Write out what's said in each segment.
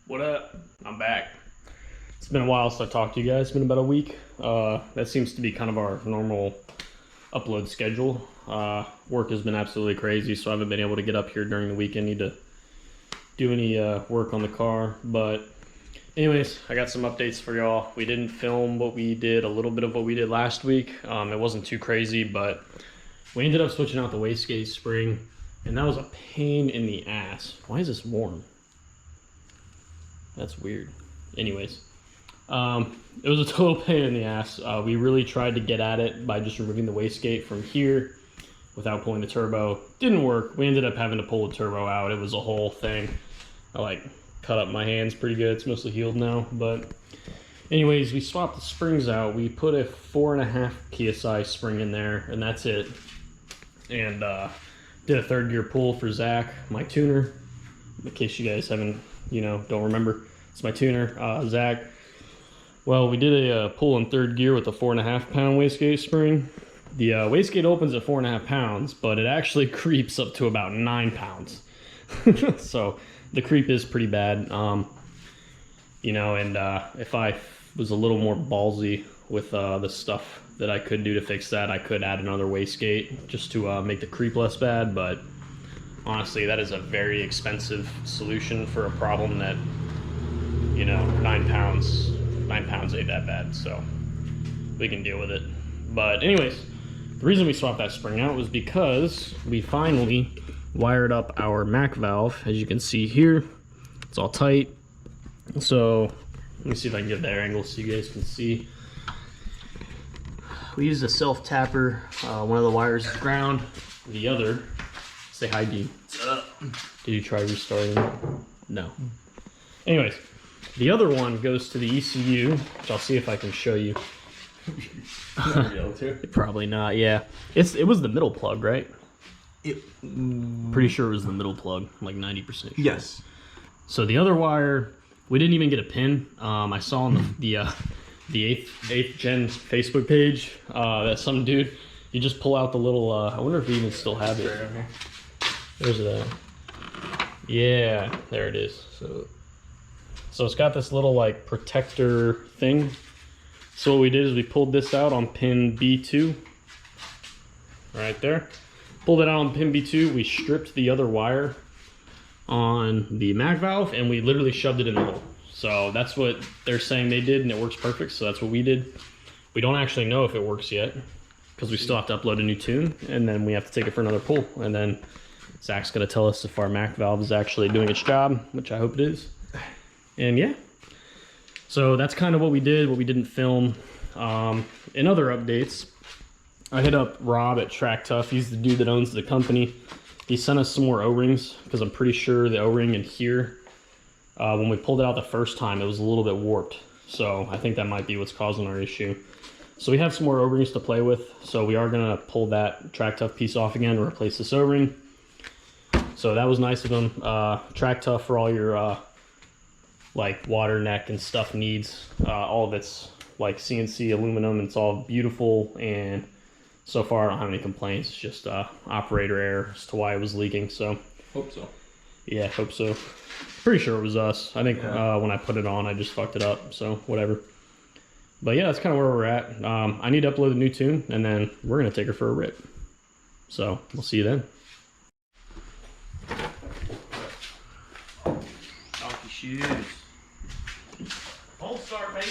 What up? I'm back. It's been a while since I talked to you guys. It's been about a week. That seems to be kind of our normal upload schedule. Work has been absolutely crazy, so I haven't been able to get up here during the weekend. Need to do any work on the car. But anyways, I got some updates for y'all. We didn't film what we did, a little bit of what we did last week. It wasn't too crazy, but we ended up switching out the wastegate spring, and that was a pain in the ass. Why is this warm? That's weird. Anyways, it was a total pain in the ass. We really tried to get at it by just removing the wastegate from here without pulling the turbo. Didn't work. We ended up having to pull the turbo out. It was a whole thing. I cut up my hands pretty good. It's mostly healed now. But anyways, we swapped the springs out. We put a 4.5 PSI spring in there, and that's it. And did a third gear pull for Zach, my tuner. In case you guys haven't, don't remember, it's my tuner, Zach. Well, we did a pull in third gear with a 4.5 pound wastegate spring. The wastegate opens at 4.5 pounds, but it actually creeps up to about 9 pounds. So the creep is pretty bad. And if I was a little more ballsy with the stuff that I could do to fix that, I could add another wastegate just to make the creep less bad. But honestly, that is a very expensive solution for a problem that, 9 pounds ain't that bad, so we can deal with it. But anyways, the reason we swapped that spring out was because we finally wired up our Mac valve. As you can see here, it's all tight. So let me see if I can get that angle so you guys can see. We used a self tapper. One of the wires is ground. The other, say hi, D. What's up? Did you try restarting it? No. Anyways, the other one goes to the ECU, which I'll see if I can show you. Probably not. Yeah, it was the middle plug, right? Pretty sure it was the middle plug, like 90% sure. Yes. So the other wire, we didn't even get a pin. I saw on the 8th gen Facebook page that some dude, you just pull out the little. I wonder if we even still have it. There's that. Yeah, there it is. So it's got this little protector thing. So what we did is we pulled this out on pin B2, right there. Pulled it out on pin B2. We stripped the other wire on the Mac valve, and we literally shoved it in the hole. So that's what they're saying they did, and it works perfect. So that's what we did. We don't actually know if it works yet because we still have to upload a new tune, and then we have to take it for another pull, and then Zach's gonna tell us if our Mac valve is actually doing its job, which I hope it is. And yeah, so that's kind of what we did, what we didn't film. In other updates, I hit up Rob at Track Tough. He's the dude that owns the company. He sent us some more O-rings because I'm pretty sure the O-ring in here, when we pulled it out the first time, it was a little bit warped. So I think that might be what's causing our issue. So we have some more O-rings to play with. So we are gonna pull that Track Tough piece off again to replace this O-ring. So that was nice of him. Track Tough for all your water neck and stuff needs. All of it's CNC aluminum. It's all beautiful, and so far I don't have any complaints. It's just operator error as to why it was leaking. So Hope so. Yeah, hope so. Pretty sure it was us. I think when I put it on, I just fucked it up. So whatever. But yeah, that's kind of where we're at. I need to upload a new tune, and then we're gonna take her for a rip. So we'll see you then. Donkey shoes. Full start, baby.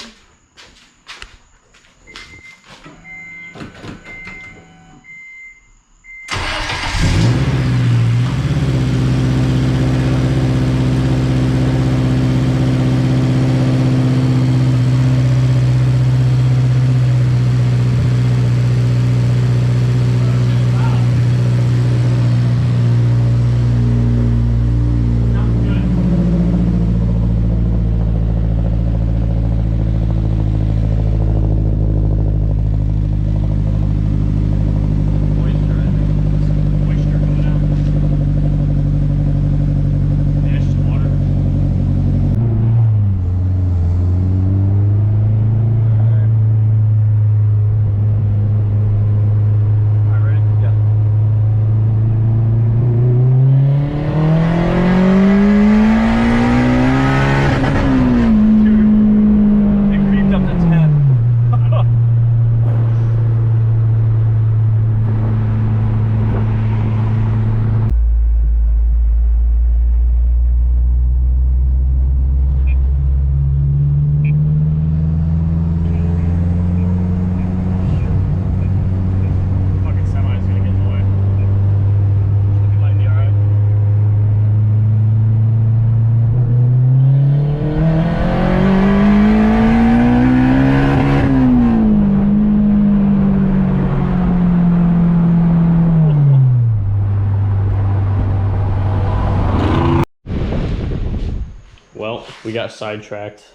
well, we got sidetracked,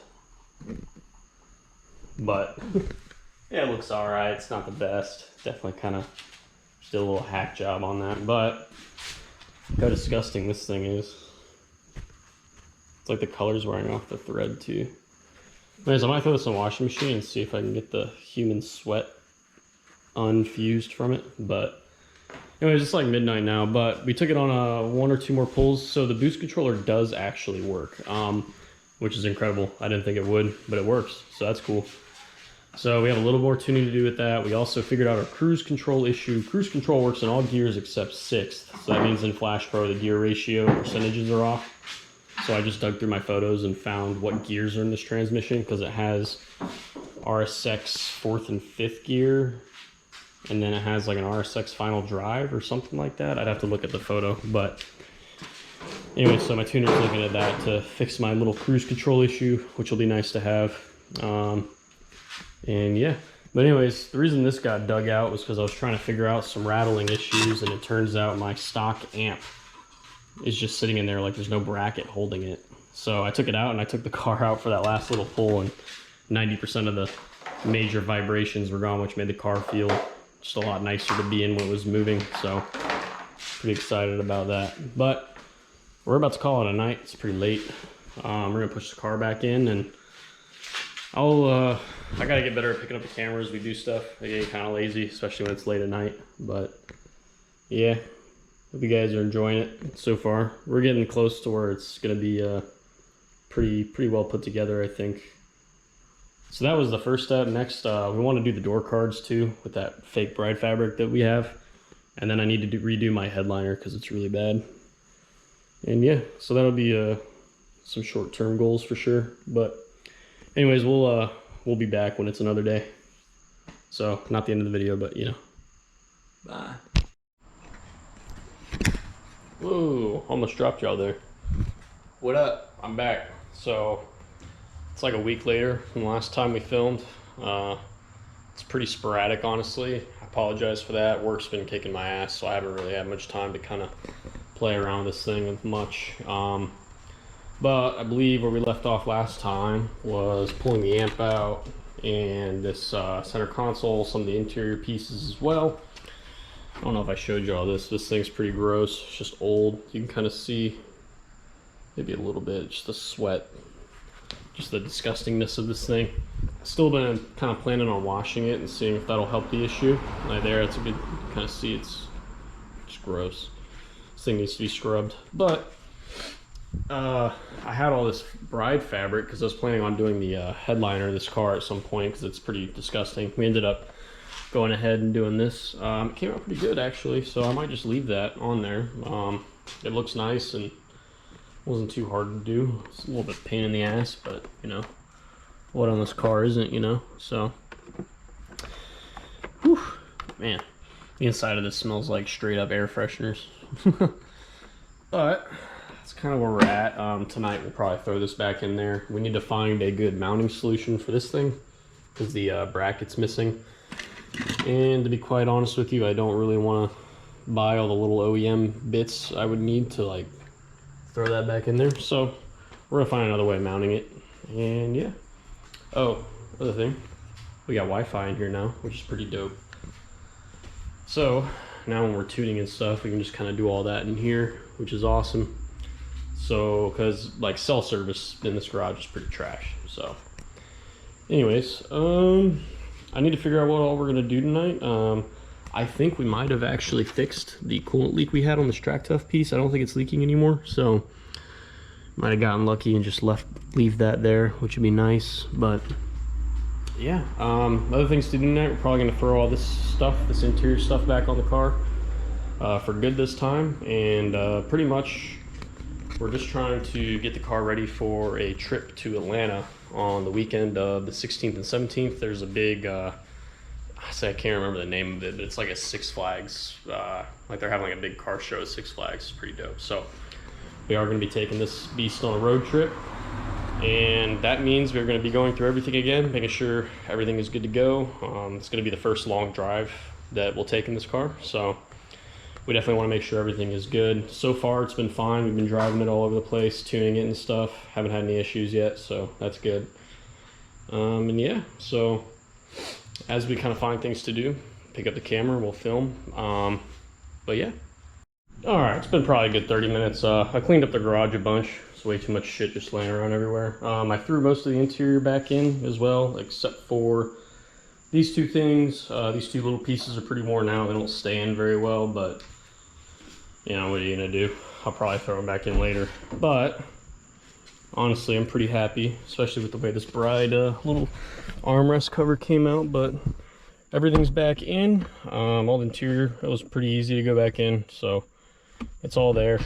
but yeah, it looks all right. It's not the best. Definitely kind of still a little hack job on that, but look how disgusting this thing is. It's like the color's wearing off the thread too. Anyways, I might throw this in the washing machine and see if I can get the human sweat unfused from it. But anyways, it's like midnight now, but we took it on 1 or 2 more pulls. So the boost controller does actually work, which is incredible. I didn't think it would, but it works. So that's cool. So we have a little more tuning to do with that. We also figured out our cruise control issue. Cruise control works in all gears except 6th. So that means in Flash Pro, the gear ratio percentages are off. So I just dug through my photos and found what gears are in this transmission, because it has RSX 4th and 5th gear, and then it has like an RSX final drive or something like that. I'd have to look at the photo, but anyway, so my tuner's looking at that to fix my little cruise control issue, which will be nice to have. And yeah, but anyways, the reason this got dug out was because I was trying to figure out some rattling issues, and it turns out my stock amp is just sitting in there like there's no bracket holding it. So I took it out and I took the car out for that last little pull, and 90% of the major vibrations were gone, which made the car feel just a lot nicer to be in when it was moving. So pretty excited about that. But we're about to call it a night. It's pretty late. We're gonna push the car back in, and I gotta get better at picking up the cameras. We do stuff. I get kind of lazy, especially when it's late at night. But yeah, hope you guys are enjoying it so far. We're getting close to where it's gonna be pretty well put together, I think. So that was the first step. Next, we want to do the door cards too with that fake bride fabric that we have, and then I need to redo my headliner because it's really bad. And yeah, so that'll be some short-term goals for sure. But anyways, we'll be back when it's another day. So not the end of the video, but you know. Bye. Whoa, almost dropped y'all there. What up? I'm back. So it's like a week later from the last time we filmed. It's pretty sporadic, honestly. I apologize for that. Work's been kicking my ass, so I haven't really had much time to kind of play around with this thing with much. But I believe where we left off last time was pulling the amp out and this center console, some of the interior pieces as well. I don't know if I showed you all this. This thing's pretty gross. It's just old. You can kind of see maybe a little bit, just the sweat, just the disgustingness of this thing. Still been kind of planning on washing it and seeing if that'll help the issue. Right there, it's a good, kind of see it's just gross. This thing needs to be scrubbed. But I had all this bride fabric because I was planning on doing the headliner of this car at some point because it's pretty disgusting. We ended up going ahead and doing this. It came out pretty good actually, so I might just leave that on there. It looks nice and wasn't too hard to do. It's a little bit pain in the ass, but you know, what on this car isn't, you know? So, whew, man, the inside of this smells like straight up air fresheners. But that's kind of where we're at. Tonight we'll probably throw this back in there. We need to find a good mounting solution for this thing because the bracket's missing. And to be quite honest with you, I don't really want to buy all the little OEM bits I would need to like throw that back in there. So we're gonna find another way of mounting it. And yeah. Oh, other thing, we got Wi-Fi in here now, which is pretty dope. So now when we're tuning and stuff, we can just kind of do all that in here, which is awesome. So, because like cell service in this garage is pretty trash. So anyways, I need to figure out what all we're gonna do tonight. I think we might have actually fixed the coolant leak we had on the Track Tough piece. I don't think it's leaking anymore, so might have gotten lucky and just leave that there, which would be nice. But yeah, other things to do tonight, we're probably gonna throw all this stuff, this interior stuff, back on the car for good this time. And pretty much we're just trying to get the car ready for a trip to Atlanta on the weekend of the 16th and 17th. There's a big I can't remember the name of it, but it's like a Six Flags, like they're having like a big car show at Six Flags. It's pretty dope. So we are going to be taking this beast on a road trip, and that means we're going to be going through everything again, making sure everything is good to go. It's going to be the first long drive that we'll take in this car, so we definitely want to make sure everything is good. So far, it's been fine. We've been driving it all over the place, tuning it and stuff. Haven't had any issues yet, so that's good. And yeah, so as we kind of find things to do, pick up the camera, we'll film. But yeah. All right, it's been probably a good 30 minutes. I cleaned up the garage a bunch. There's way too much shit just laying around everywhere. I threw most of the interior back in as well, except for these two things. These two little pieces are pretty worn out. They don't stay in very well, but you know, what are you gonna do? I'll probably throw them back in later. But honestly, I'm pretty happy, especially with the way this Bride little armrest cover came out. But everything's back in. All the interior, it was pretty easy to go back in, so it's all there.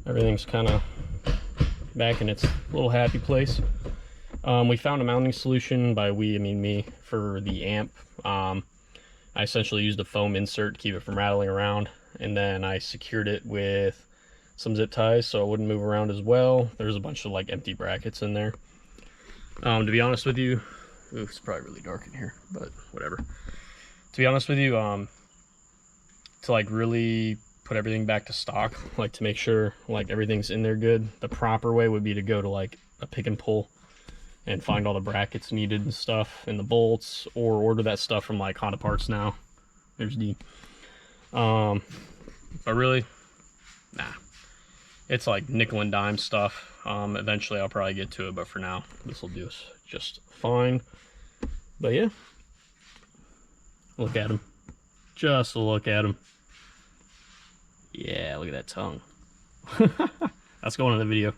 Everything's kind of back in its little happy place. We found a mounting solution. By we, I mean me, for the amp. I essentially used a foam insert to keep it from rattling around, and then I secured it with some zip ties so it wouldn't move around as well. There's a bunch of like empty brackets in there. To be honest with you, ooh, it's probably really dark in here, but whatever. To be honest with you, to like really put everything back to stock, like to make sure like everything's in there good, the proper way would be to go to like a pick and pull and find all the brackets needed and stuff and the bolts, or order that stuff from like Honda Parts Now. There's D. But really, nah. It's like nickel and dime stuff. Eventually I'll probably get to it, but for now, this will do us just fine. But yeah, look at him. Just look at him. Yeah, look at that tongue. That's going in the video.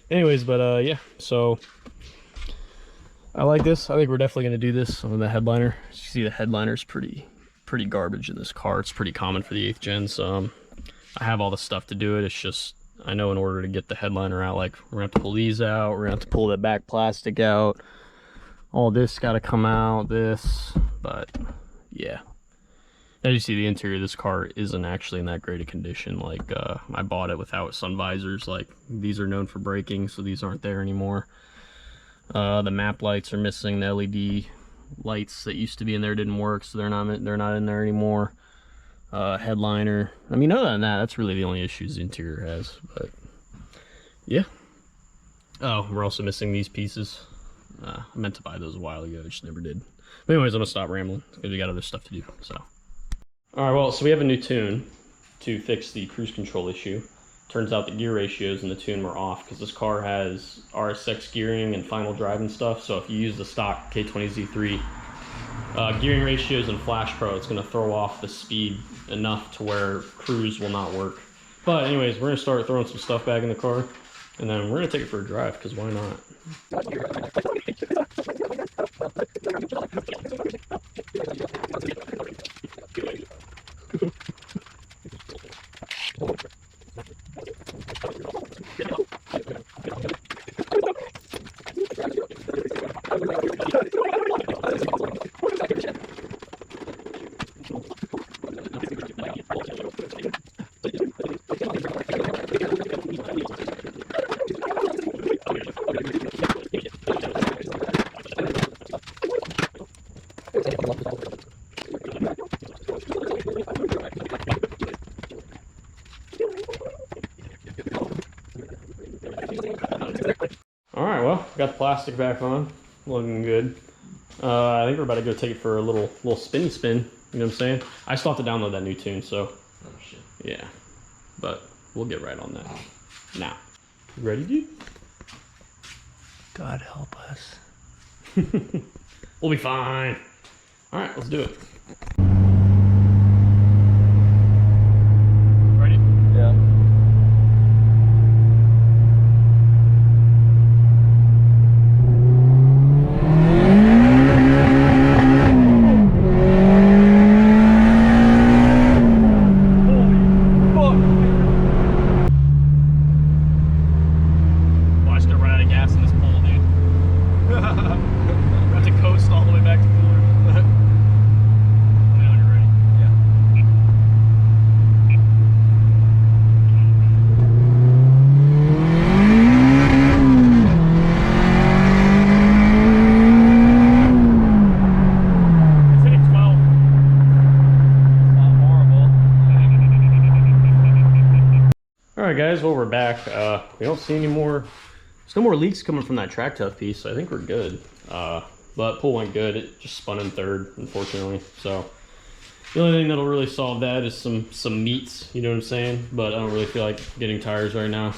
Anyways, but yeah, so I like this. I think we're definitely gonna do this on the headliner. As you see, the headliner's pretty garbage in this car. It's pretty common for the 8th gens. I have all the stuff to do it. It's just, I know in order to get the headliner out, like we're gonna have to pull these out, we're gonna have to pull the back plastic out, all this gotta come out, but yeah. As you see, the interior of this car isn't actually in that great a condition. Like I bought it without sun visors. Like these are known for breaking, so these aren't there anymore. The map lights are missing. The LED lights that used to be in there didn't work, so they're not in there anymore. Headliner, I mean, other than that, that's really the only issues the interior has. But yeah. Oh, we're also missing these pieces. I meant to buy those a while ago, I just never did. But anyways, I'm gonna stop rambling because we got other stuff to do. So all right, well, so we have a new tune to fix the cruise control issue. Turns out the gear ratios in the tune were off because this car has RSX gearing and final drive and stuff. So if you use the stock K20Z3 gearing ratios in Flash Pro, it's going to throw off the speed enough to where cruise will not work. But anyways, we're going to start throwing some stuff back in the car, and then we're going to take it for a drive because why not? Alright, well, got the plastic back on, looking good. I think we're about to go take it for a little spinny spin, you know what I'm saying? I still have to download that new tune, so oh, shit. Yeah, but we'll get right on that. Now, you ready, dude? God help us. We'll be fine. Alright, let's do it. Ready? Yeah. right, guys. Well, we're back. We don't see any more. There's no more leaks coming from that track tough piece, so I think we're good. But pull went good. It just spun in third, unfortunately. So the only thing that'll really solve that is some meats. You know what I'm saying? But I don't really feel like getting tires right now.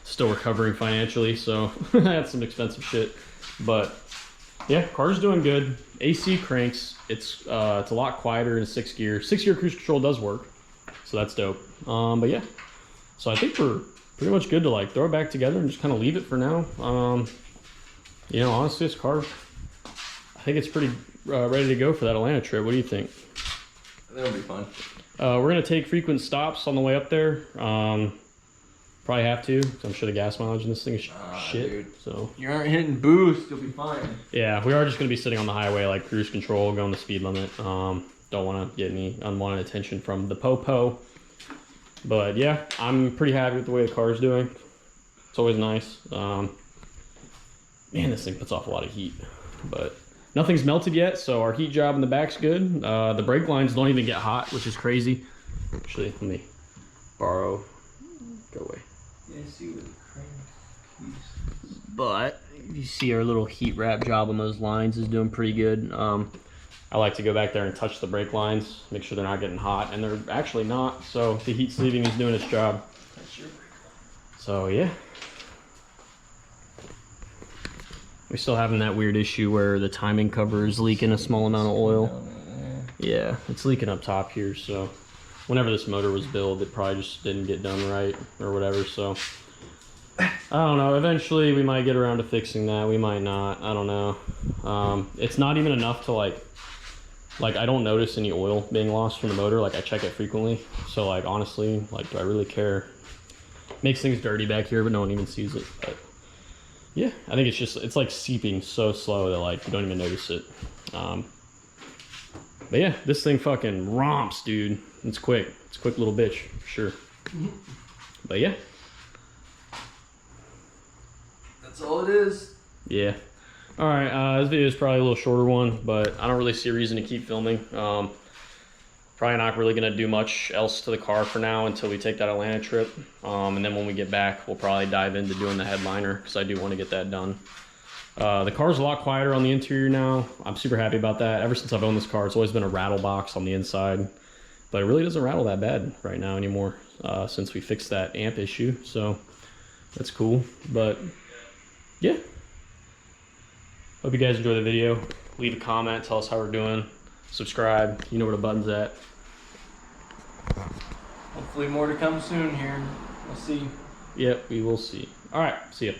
Still recovering financially, so that's some expensive shit. But yeah, car's doing good. AC cranks. It's a lot quieter in 6th gear. 6th gear cruise control does work, so that's dope. But yeah, so I think we're pretty much good to like throw it back together and just kind of leave it for now. You know, honestly, this car, I think it's pretty ready to go for that Atlanta trip. What do you think? That'll be fun. We're gonna take frequent stops on the way up there. Probably have to, because I'm sure the gas mileage in this thing is shit. Dude. So you aren't hitting boost, you'll be fine. Yeah, we are just gonna be sitting on the highway, like cruise control, going the speed limit. Don't want to get any unwanted attention from the popo. But yeah, I'm pretty happy with the way the car's doing. It's always nice. Man, this thing puts off a lot of heat, but nothing's melted yet, so our heat job in the back's good. The brake lines don't even get hot, which is crazy. Actually, let me borrow. Go away. Yeah, see where the crank keys. But you see our little heat wrap job on those lines is doing pretty good. I like to go back there and touch the brake lines, make sure they're not getting hot, and they're actually not, so the heat sleeving is doing its job. So yeah. We're still having that weird issue where the timing cover is leaking a small amount of oil. Yeah, it's leaking up top here, so whenever this motor was built, it probably just didn't get done right or whatever, so I don't know. Eventually we might get around to fixing that. We might not. I don't know. It's not even enough to like I don't notice any oil being lost from the motor. Like I check it frequently. So like honestly, like do I really care? Makes things dirty back here, but no one even sees it. But yeah, I think it's like seeping so slow that like you don't even notice it. But yeah, this thing fucking romps, dude. It's quick. It's a quick little bitch, for sure. But yeah. That's all it is. Yeah. All right, this video is probably a little shorter one, but I don't really see a reason to keep filming. Probably not really gonna do much else to the car for now until we take that Atlanta trip. And then when we get back, we'll probably dive into doing the headliner because I do want to get that done. The car's a lot quieter on the interior now. I'm super happy about that. Ever since I've owned this car, it's always been a rattle box on the inside, but it really doesn't rattle that bad right now anymore since we fixed that amp issue. So that's cool. But yeah. Hope you guys enjoy the video. Leave a comment, tell us how we're doing. Subscribe, you know where the button's at. Hopefully more to come soon here. We'll see. Yep, we will see. All right, see ya.